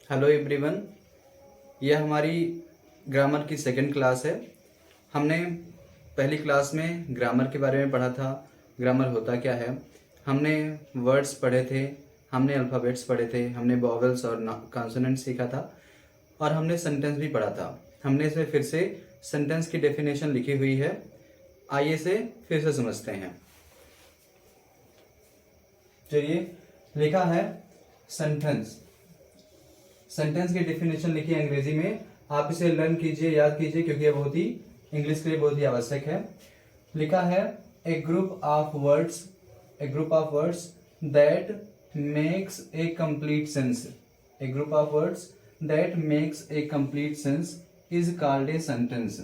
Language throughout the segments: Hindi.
Hello everyone. यह हमारी ग्रामर की सेकंड क्लास है। हमने पहली क्लास में ग्रामर के बारे में पढ़ा था। ग्रामर होता क्या है, हमने वर्ड्स पढ़े थे, हमने अल्फ़ाबेट्स पढ़े थे, हमने वॉवेल्स और कॉन्सोनेंट सीखा था और हमने सेंटेंस भी पढ़ा था। हमने इसमें फिर से सेंटेंस की डेफिनेशन लिखी हुई है। आइए इसे फिर से समझते हैं। चलिए, लिखा है सेंटेंस। सेंटेंस की डेफिनेशन लिखी है अंग्रेजी में। आप इसे लर्न कीजिए, याद कीजिए, क्योंकि यह बहुत ही इंग्लिश के लिए बहुत ही आवश्यक है। लिखा है a group of words that makes a complete sense. A group of words that makes a complete sense is called a sentence.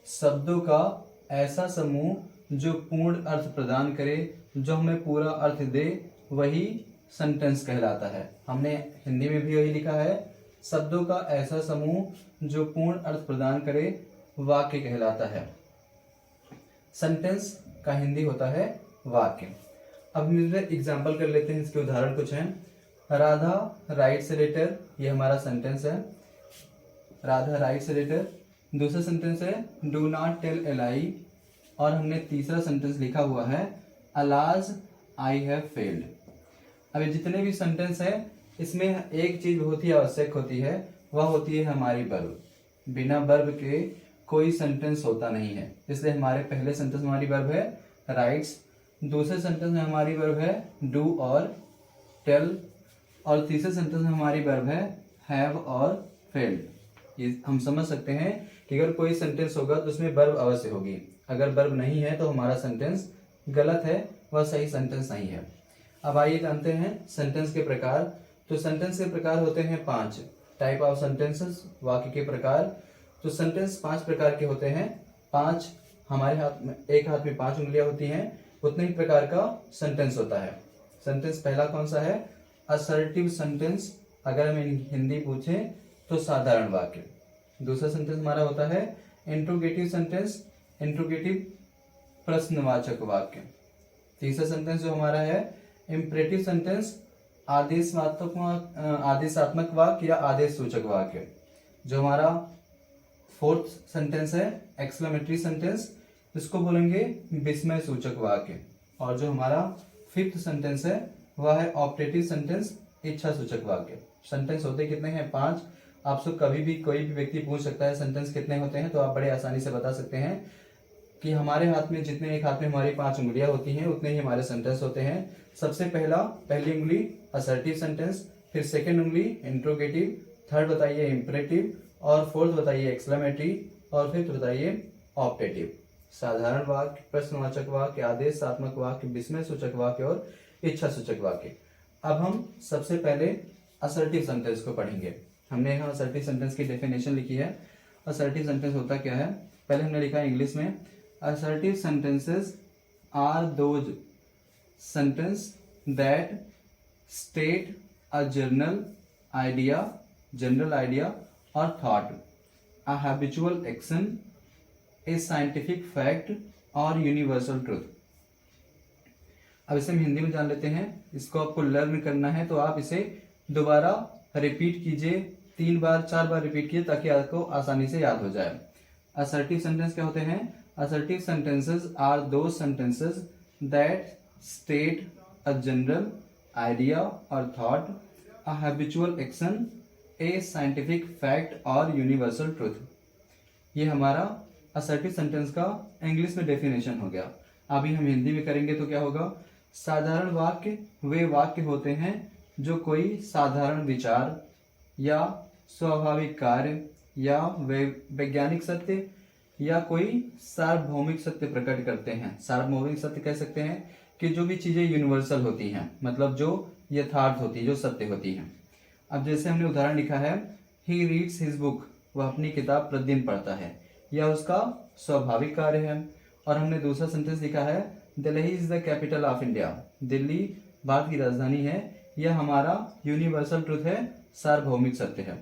शब्दों का ऐसा समूह जो पूर्ण अर्थ प्रदान करे, जो हमें पूरा अर्थ दे, वही सेंटेंस कहलाता है। हमने हिंदी में भी वही लिखा है, शब्दों का ऐसा समूह जो पूर्ण अर्थ प्रदान करे वाक्य कहलाता है। सेंटेंस का हिंदी होता है वाक्य। अब मिलकर एग्जाम्पल कर लेते हैं। इसके उदाहरण कुछ हैं। राधा राइट्स ए लेटर, ये हमारा सेंटेंस है। Radha writes a letter. दूसरा सेंटेंस है do not tell a lie. और हमने तीसरा सेंटेंस लिखा हुआ है अलाज आई हैव फेल्ड। अब जितने भी सेंटेंस है, इसमें एक चीज बहुत ही आवश्यक होती है, वह होती है हमारी वर्ब। बिना वर्ब के कोई सेंटेंस होता नहीं है। इसलिए हमारे पहले सेंटेंस में हमारी वर्ब है राइट्स, दूसरे सेंटेंस में हमारी वर्ब है डू और टेल, और तीसरे सेंटेंस में हमारी वर्ब है हैव और फेल्ड। ये हम समझ सकते हैं कि अगर कोई सेंटेंस होगा तो उसमें वर्ब अवश्य होगी। अगर वर्ब नहीं है तो हमारा सेंटेंस गलत है, वह सही सेंटेंस नहीं है। अब आइए जानते हैं सेंटेंस के प्रकार। तो सेंटेंस के प्रकार होते हैं 5 टाइप ऑफ सेंटेंसेस, वाक्य के प्रकार। तो सेंटेंस 5 प्रकार के होते हैं। 5 हमारे हाथ में, एक हाथ में 5 उंगलियां होती हैं, उतने ही प्रकार का सेंटेंस होता है। सेंटेंस पहला कौन सा है? Assertive sentence. अगर हम हिंदी पूछें तो साधारण वाक्य। दूसरा सेंटेंस हमारा होता है इंट्रोगेटिव सेंटेंस, इंट्रोगेटिव प्रश्नवाचक वाक्य। तीसरा सेंटेंस जो हमारा है इम्परेटिव सेंटेंस, आदेशात्मक वाक्य या आदेश सूचक वाक्य। जो हमारा फोर्थ सेंटेंस है एक्सक्लेमेटरी सेंटेंस, इसको बोलेंगे विस्मय सूचक वाक्य। और जो हमारा फिफ्थ सेंटेंस है वह है ऑपरेटिव सेंटेंस, इच्छा सूचक वाक्य। सेंटेंस होते कितने हैं? 5। आपसे कभी भी कोई भी व्यक्ति पूछ सकता है सेंटेंस कितने होते हैं, तो आप बड़े आसानी से बता सकते हैं कि हमारे हाथ में जितने, एक हाथ में हमारी 5 उंगलियां होती हैं, उतने ही हमारे सेंटेंस होते हैं। सबसे पहली उंगली असर्टिव सेंटेंस, फिर सेकंड उंगली इंट्रोगेटिव, थर्ड बताइए इंपरेटिव, और फोर्थ बताइए एक्सक्लेमेटरी, और फिफ्थ बताइए ऑपरेटिव। साधारण वाक्य, प्रश्नवाचक वाक्य, आदेशात्मक वाक्य, विस्मय सूचक वाक्य और इच्छा सूचक वाक्य। अब हम सबसे पहले असर्टिव सेंटेंस को पढ़ेंगे। हमने यहाँ असर्टिव सेंटेंस की डेफिनेशन लिखी है। असर्टिव सेंटेंस होता क्या है? पहले हमने लिखा है इंग्लिश में, assertive sentences are those sentence that state a general idea or thought, a habitual action, a scientific fact or universal truth। अब इसे हम हिंदी में जान लेते हैं। इसको आपको लर्न करना है तो आप इसे दोबारा रिपीट कीजिए, 3 बार 4 बार रिपीट कीजिए ताकि आपको आसानी से याद हो जाए। असर्टिव सेंटेंस क्या होते हैं? Assertive sentences are those sentences that state a general idea or thought, a habitual action, a scientific fact or universal truth। ये हमारा assertive sentence का इंग्लिश में डेफिनेशन हो गया। अभी हम हिंदी में करेंगे तो क्या होगा? साधारण वाक्य वे वाक्य होते हैं जो कोई साधारण विचार या स्वाभाविक कार्य या वैज्ञानिक सत्य या कोई सार्वभौमिक सत्य प्रकट करते हैं। सार्वभौमिक सत्य कह सकते हैं कि जो भी चीजें यूनिवर्सल होती हैं, मतलब जो यथार्थ होती है, जो सत्य होती हैं। अब जैसे हमने उदाहरण लिखा है ही रीड्स हिज बुक, वह अपनी किताब प्रतिदिन पढ़ता है, यह उसका स्वाभाविक कार्य है। और हमने दूसरा सेंटेंस लिखा है Delhi is the capital of India, Delhi Bharat की राजधानी है, यह हमारा यूनिवर्सल ट्रुथ है, सार्वभौमिक सत्य है।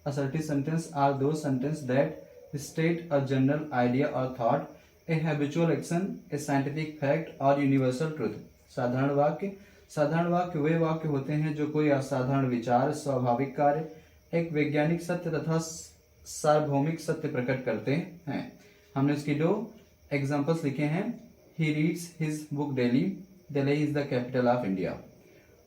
Assertive sentence are those sentences that state a general idea or thought, a habitual action, a scientific fact or universal truth। साधारण वाक्य साधारण वाक्य वे वाक्य होते हैं जो कोई असाधारण विचार, स्वाभाविक कार्य, एक वैज्ञानिक सत्य तथा सार्वभौमिक सत्य प्रकट करते हैं। हमने इसकी 2 एग्जाम्पल्स लिखे हैं। He reads his book daily, Delhi is the capital of India.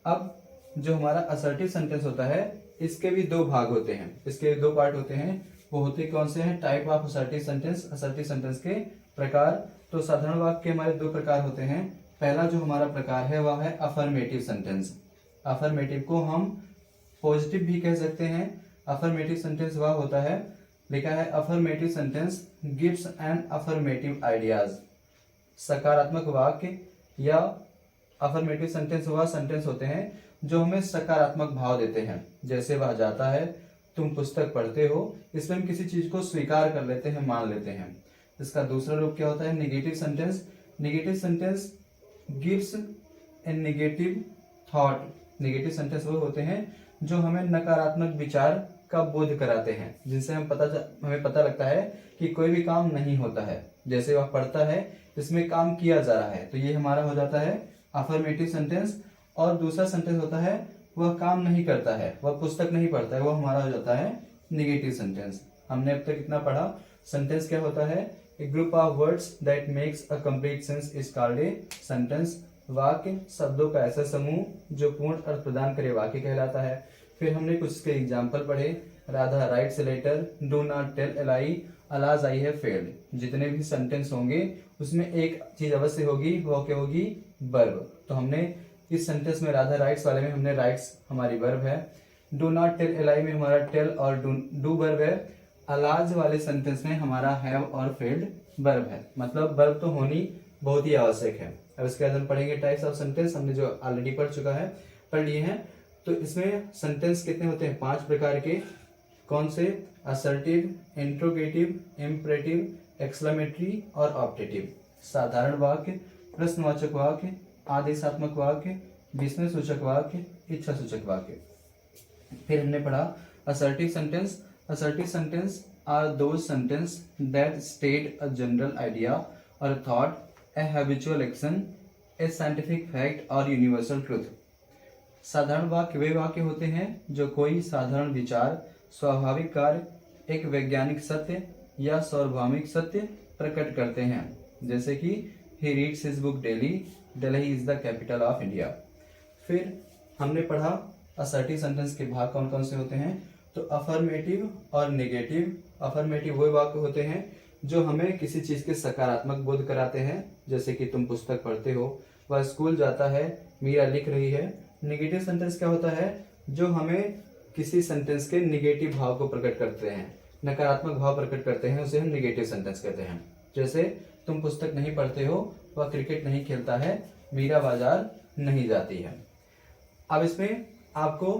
अब जो हमारा असर्टिव सेंटेंस होता है, इसके भी 2 भाग होते हैं, इसके 2 पार्ट होते हैं। वो होते कौन से हैं? Type of assertive sentence, assertive sentence के प्रकार। तो साधारण वाक्य के हमारे 2 प्रकार होते हैं। पहला जो हमारा प्रकार है वह है अफर्मेटिव सेंटेंस। अफर्मेटिव को हम पॉजिटिव भी कह सकते हैं। अफर्मेटिव सेंटेंस वह होता है, लिखा है affirmative sentence gives an affirmative ideas. सकारात्मक वाक्य या अफर्मेटिव सेंटेंस वह सेंटेंस होते हैं जो हमें सकारात्मक भाव देते हैं। जैसे वह जाता है, तुम पुस्तक पढ़ते हो, इसमें हम किसी चीज को स्वीकार कर लेते हैं, मान लेते हैं। इसका दूसरा रूप क्या होता है? Negative sentence. Negative sentence gives ए नेगेटिव थॉट। नेगेटिव सेंटेंस वो होते हैं जो हमें नकारात्मक विचार का बोध कराते हैं, जिनसे हमें पता लगता है कि कोई भी काम नहीं होता है। जैसे वह पढ़ता है, इसमें काम किया जा रहा है, तो ये हमारा हो जाता है अफर्मेटिव सेंटेंस। और दूसरा सेंटेंस होता है वह काम नहीं करता है, वह पुस्तक नहीं पढ़ता है, वह हमारा हो जाता है नेगेटिव सेंटेंस। हमने अब तक कितना पढ़ा? सेंटेंस क्या होता है? A group of words that makes a complete sense is called a sentence. वाक्य शब्दों का ऐसा समूह जो पूर्ण अर्थ प्रदान करे वाक्य कहलाता है। फिर हमने कुछ इसके एग्जाम्पल पढ़े। Radha writes a letter, do not tell a lie, alas I have failed. जितने भी सेंटेंस होंगे उसमें एक चीज अवश्य होगी, वो क्या होगी? वर्ब। तो हमने इस सेंटेंस में राधा राइट्स वाले में हमने राइट्स हमारी वर्ब है, डू नॉट टेल ए लाई में हमारा टेल और डू वर्ब है, अलाज वाले सेंटेंस में हमारा हैव और फेल्ड वर्ब है। मतलब वर्ब तो होनी बहुत ही आवश्यक है। अब इसके बाद हम पढ़ेंगे टाइप्स ऑफ सेंटेंस, हमने जो ऑलरेडी पढ़ लिए हैं। तो इसमें सेंटेंस कितने होते हैं? 5 प्रकार के। कौन से? असर्टिव, इंट्रोगेटिव, इम्परेटिव, एक्सक्लेमेटरी और ऑप्टेटिव। साधारण वाक्य, प्रश्नवाचक वाक्य, आदेशात्मक वाक्य, विस्मय सूचक वाक्य, इच्छा सूचक वाक्य। फिर हमने पढ़ा assertive sentence. Assertive sentence are those sentence that state a general idea और thought, a habitual action, a scientific fact और यूनिवर्सल ट्रुथ। साधारण वाक्य वे वाक्य होते हैं जो कोई साधारण विचार, स्वाभाविक कार्य, एक वैज्ञानिक सत्य या सार्वभौमिक सत्य प्रकट करते हैं। जैसे कि he reads his book daily, Delhi is the capital of India. फिर हमने पढ़ा असर्टिव सेंटेंस के भाग कौन कौन से होते हैं। तो अफर्मेटिव और नेगेटिव। अफर्मेटिव वो वाक्य होते हैं जो हमें किसी चीज के सकारात्मक बोध कराते हैं, जैसे कि तुम पुस्तक पढ़ते हो, वह स्कूल जाता है, मीरा लिख रही है। नेगेटिव सेंटेंस क्या होता है? जो हमें किसी सेंटेंस के नेगेटिव भाव को प्रकट करते हैं, नकारात्मक भाव प्रकट करते हैं, उसे हम नेगेटिव सेंटेंस कहते हैं। जैसे तुम पुस्तक नहीं पढ़ते हो, वह क्रिकेट नहीं खेलता है, मीरा बाजार नहीं जाती है। अब इसमें आपको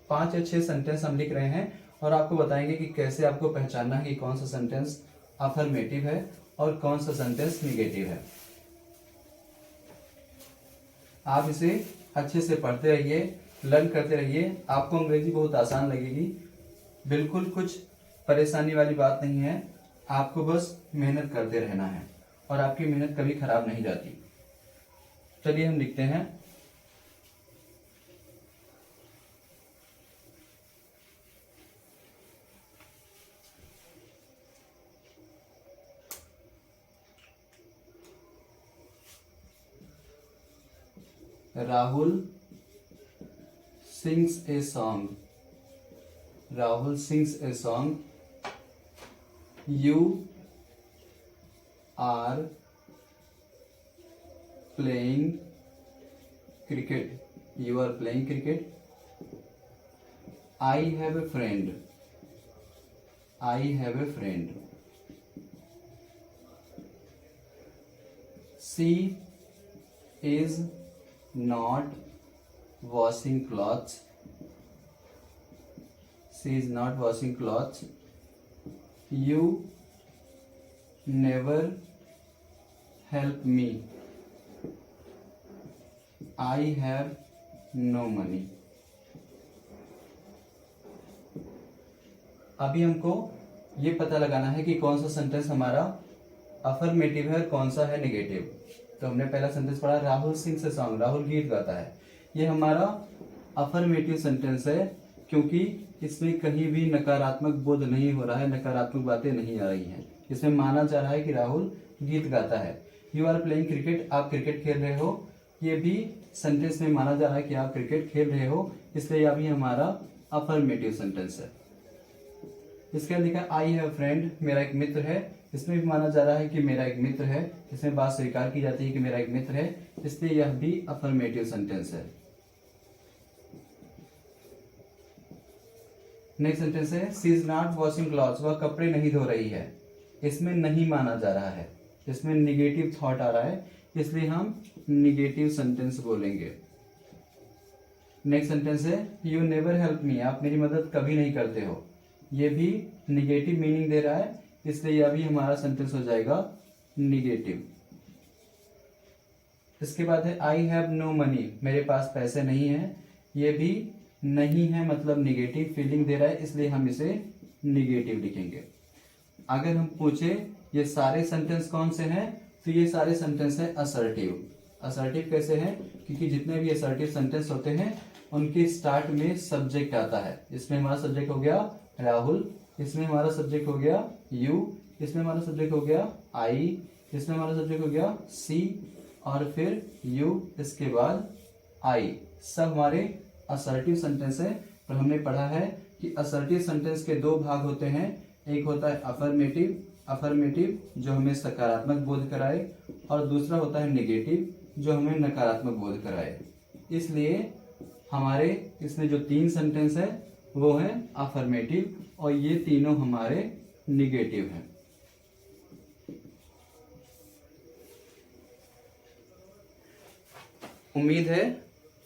5 या 6 सेंटेंस हम लिख रहे हैं और आपको बताएंगे कि कैसे आपको पहचानना है कि कौन सा सेंटेंस अफर्मेटिव है और कौन सा सेंटेंस नेगेटिव है। आप इसे अच्छे से पढ़ते रहिए, लर्न करते रहिए, आपको अंग्रेजी बहुत आसान लगेगी। बिल्कुल कुछ परेशानी वाली बात नहीं है, आपको बस मेहनत करते रहना है और आपकी मेहनत कभी खराब नहीं जाती। चलिए हम लिखते हैं। Rahul sings a song. Rahul sings a song. You are playing cricket. You are playing cricket. I have a friend. I have a friend. She is not washing clothes. She is not washing clothes. You never help me. I have no money. अभी हमको ये पता लगाना है कि कौन सा सेंटेंस हमारा अफर्मेटिव है और कौन सा है नेगेटिव। तो हमने पहला सेंटेंस पढ़ा Rahul sings a song, Rahul गीत गाता है। ये हमारा अफर्मेटिव सेंटेंस है क्योंकि इसमें कहीं भी नकारात्मक बोध नहीं हो रहा है, नकारात्मक बातें नहीं आ रही हैं। इसमें माना जा रहा है कि राहुल गीत गाता है। यू आर प्लेइंग क्रिकेट, आप क्रिकेट खेल रहे हो, ये भी सेंटेंस में माना जा रहा है कि आप क्रिकेट खेल रहे हो, इसलिए यह भी हमारा अफर्मेटिव सेंटेंस है। इसके अंदर लिखा आई हैव फ्रेंड, मेरा एक मित्र है, इसमें भी माना जा रहा है कि मेरा एक मित्र है, इसमें बात स्वीकार की जाती है कि मेरा एक मित्र है, इसलिए यह भी अफर्मेटिव सेंटेंस है। नेक्स्ट सेंटेंस है she is not washing clothes, वह कपड़े नहीं धो रही है, इसमें नहीं माना जा रहा है, इसमें निगेटिव थॉट आ रहा है, इसलिए हम निगेटिव सेंटेंस बोलेंगे। नेक्स्ट सेंटेंस है यू नेवर हेल्प मी, आप मेरी मदद कभी नहीं करते हो, ये भी निगेटिव मीनिंग दे रहा है, इसलिए यह भी हमारा सेंटेंस हो जाएगा निगेटिव। इसके बाद है आई हैव नो मनी, मेरे पास पैसे नहीं है, ये भी नहीं है मतलब निगेटिव फीलिंग दे रहा है, इसलिए हम इसे निगेटिव लिखेंगे। अगर हम पूछे ये सारे सेंटेंस कौन से हैं, तो ये सारे सेंटेंस है असर्टिव। असर्टिव कैसे हैं? क्योंकि जितने भी असर्टिव सेंटेंस होते हैं उनके स्टार्ट में सब्जेक्ट आता है। इसमें हमारा सब्जेक्ट हो गया राहुल, इसमें हमारा सब्जेक्ट हो गया यू, इसमें हमारा सब्जेक्ट हो गया आई, इसमें हमारा सब्जेक्ट हो गया सी, और फिर यू, इसके बाद आई। सब हमारे असर्टिव सेंटेंस है। और हमने पढ़ा है कि असर्टिव सेंटेंस के दो भाग होते हैं, एक होता है अफर्मेटिव, अफर्मेटिव जो हमें सकारात्मक बोध कराए, और दूसरा होता है नेगेटिव जो हमें नकारात्मक बोध कराए। इसलिए हमारे इसमें जो तीन सेंटेंस है वो है अफर्मेटिव, और ये तीनों हमारे निगेटिव हैं। उम्मीद है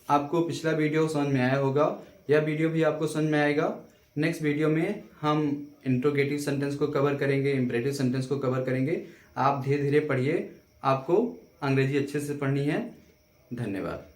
आपको पिछला वीडियो समझ में आया होगा, यह वीडियो भी आपको समझ में आएगा। नेक्स्ट वीडियो में हम इंट्रोगेटिव सेंटेंस को कवर करेंगे, इंपरेटिव सेंटेंस को कवर करेंगे। आप धीरे धीरे पढ़िए, आपको अंग्रेजी अच्छे से पढ़नी है। धन्यवाद।